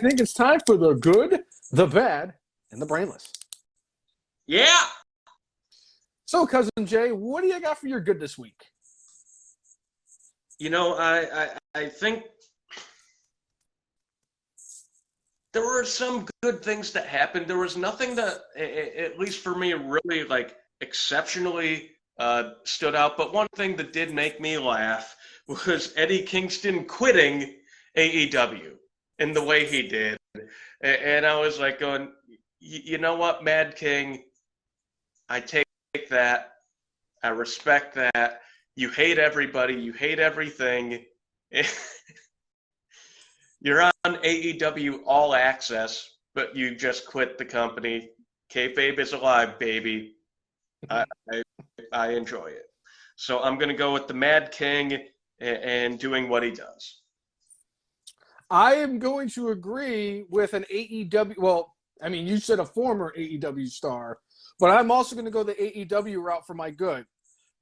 think it's time for the good, the bad, and the brainless. Yeah. So, Cousin Jay, what do you got for your good this week? I think there were some good things that happened. There was nothing that, at least for me, really like exceptionally stood out. But one thing that did make me laugh was Eddie Kingston quitting AEW in the way he did. And I was like going, you know what, Mad King, I take that. I respect that. You hate everybody. You hate everything. You're on AEW All Access, but you just quit the company. Kayfabe is alive, baby. I, I, I enjoy it. So I'm going to go with the Mad King and doing what he does. I am going to agree with an AEW. Well, I mean, you said a former AEW star, but I'm also going to go the AEW route for my good.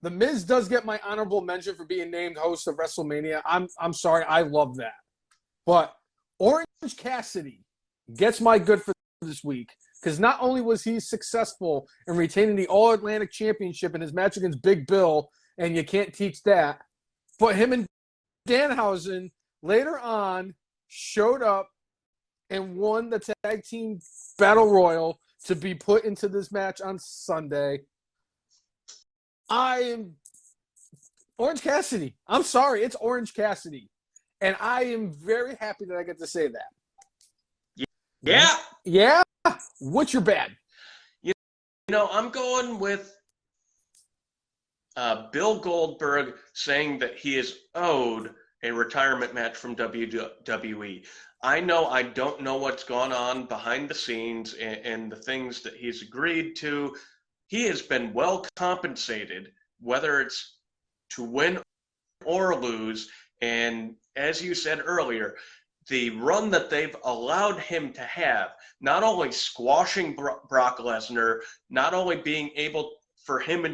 The Miz does get my honorable mention for being named host of WrestleMania. I'm sorry, I love that. But Orange Cassidy gets my good for this week because not only was he successful in retaining the All Atlantic Championship in his match against Big Bill, and you can't teach that, but him and Danhausen later on showed up and won the tag team battle royal to be put into this match on Sunday. I am Orange Cassidy. I'm sorry, it's Orange Cassidy. And I am very happy that I get to say that. Yeah. Yeah? What's your bad? I'm going with Bill Goldberg saying that he is owed a retirement match from WWE. I know I don't know what's gone on behind the scenes and the things that he's agreed to. He has been well compensated, whether it's to win or lose. And as you said earlier, the run that they've allowed him to have, not only squashing Brock Lesnar, not only being able for him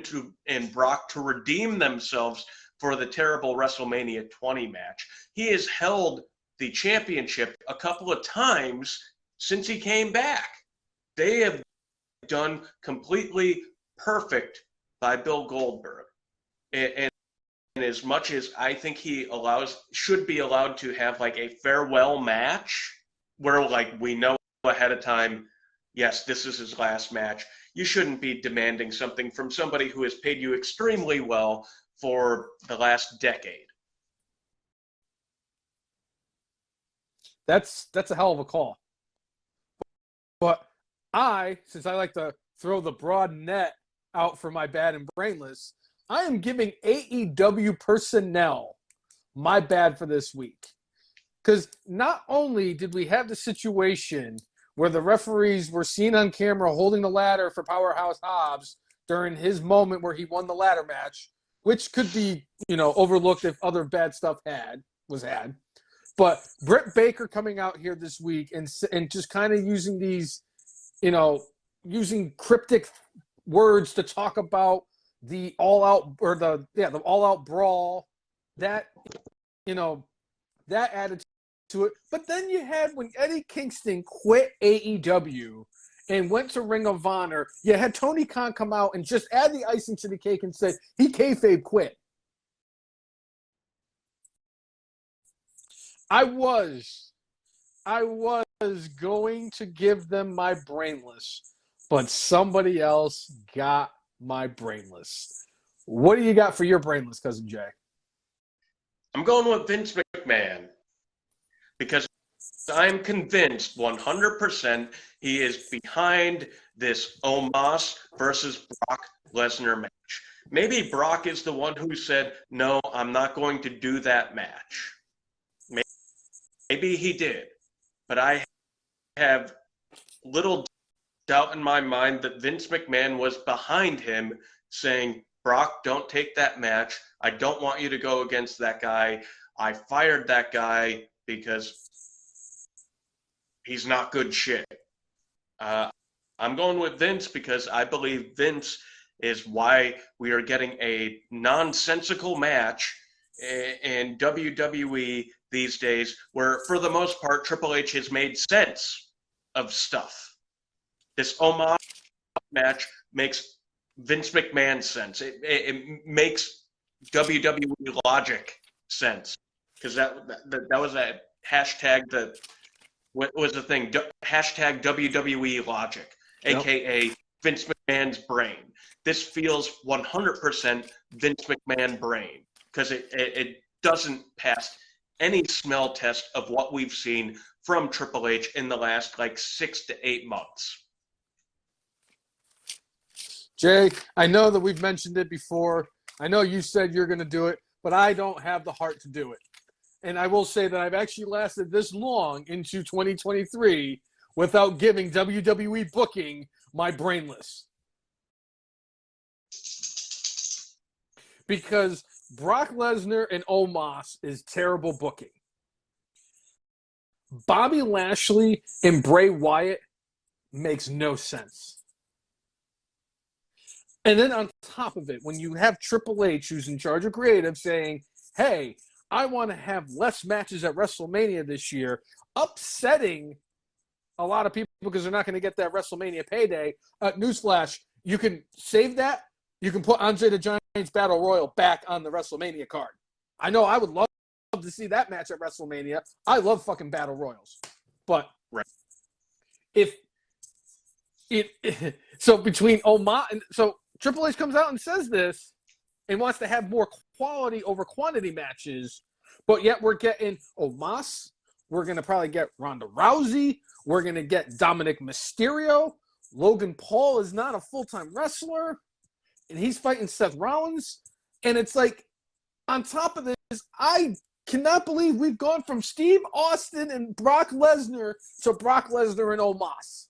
and Brock to redeem themselves for the terrible WrestleMania 20 match, he has held the championship a couple of times since he came back. They have done completely perfect by Bill Goldberg. And as much as I think he should be allowed to have like a farewell match where like we know ahead of time, yes, this is his last match. You shouldn't be demanding something from somebody who has paid you extremely well for the last decade. That's a hell of a call. But since I like to throw the broad net out for my bad and brainless, I am giving AEW personnel my bad for this week. Because not only did we have the situation where the referees were seen on camera holding the ladder for Powerhouse Hobbs during his moment where he won the ladder match, which could be, overlooked if other bad stuff was had. But Britt Baker coming out here this week and just kind of using these, using cryptic words to talk about the all-out or the all-out brawl, that added to it. But then you had when Eddie Kingston quit AEW and went to Ring of Honor, you had Tony Khan come out and just add the icing to the cake and say he kayfabe quit. I was going to give them my brainless, but somebody else got my brainless. What do you got for your brainless, Cousin Jay? I'm going with Vince McMahon because I'm convinced 100% he is behind this Omos versus Brock Lesnar match. Maybe Brock is the one who said, no, I'm not going to do that match. Maybe he did, but I have little doubt in my mind that Vince McMahon was behind him saying, Brock, don't take that match. I don't want you to go against that guy. I fired that guy because he's not good shit. I'm going with Vince because I believe Vince is why we are getting a nonsensical match in WWE these days where, for the most part, Triple H has made sense of stuff. This Omos match makes Vince McMahon sense. It makes WWE logic sense, because that was a hashtag that what was the thing? Hashtag WWE logic, aka Vince McMahon's brain. This feels 100% Vince McMahon brain, because it doesn't pass any smell test of what we've seen from Triple H in the last 6 to 8 months. Jay, I know that we've mentioned it before. I know you said you're going to do it, but I don't have the heart to do it. And I will say that I've actually lasted this long into 2023 without giving WWE booking my brainless. Because Brock Lesnar and Omos is terrible booking. Bobby Lashley and Bray Wyatt makes no sense. And then on top of it, when you have Triple H, who's in charge of creative, saying, hey, I want to have less matches at WrestleMania this year, upsetting a lot of people because they're not going to get that WrestleMania payday. Newsflash, you can save that. You can put Andre the Giant's Battle Royal back on the WrestleMania card. I know I would love to see that match at WrestleMania. I love fucking Battle Royals. But so between Omos and so Triple H comes out and says this and wants to have more quality over quantity matches, but yet we're getting Omos. We're going to probably get Ronda Rousey. We're going to get Dominic Mysterio. Logan Paul is not a full-time wrestler, and he's fighting Seth Rollins. And it's like, on top of this, I cannot believe we've gone from Steve Austin and Brock Lesnar to Brock Lesnar and Omos.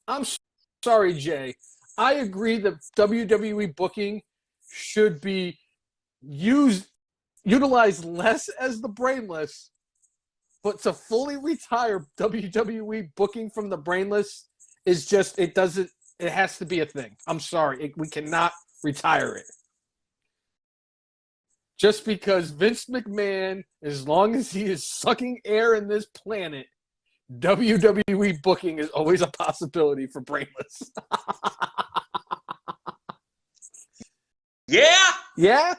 I'm sorry, Jay. I agree that WWE booking should be utilized less as the brainless, but to fully retire WWE booking from the brainless is just, it has to be a thing. I'm sorry. We cannot retire it. Just because Vince McMahon, as long as he is sucking air in this planet, WWE booking is always a possibility for brainless. Yeah? Yeah?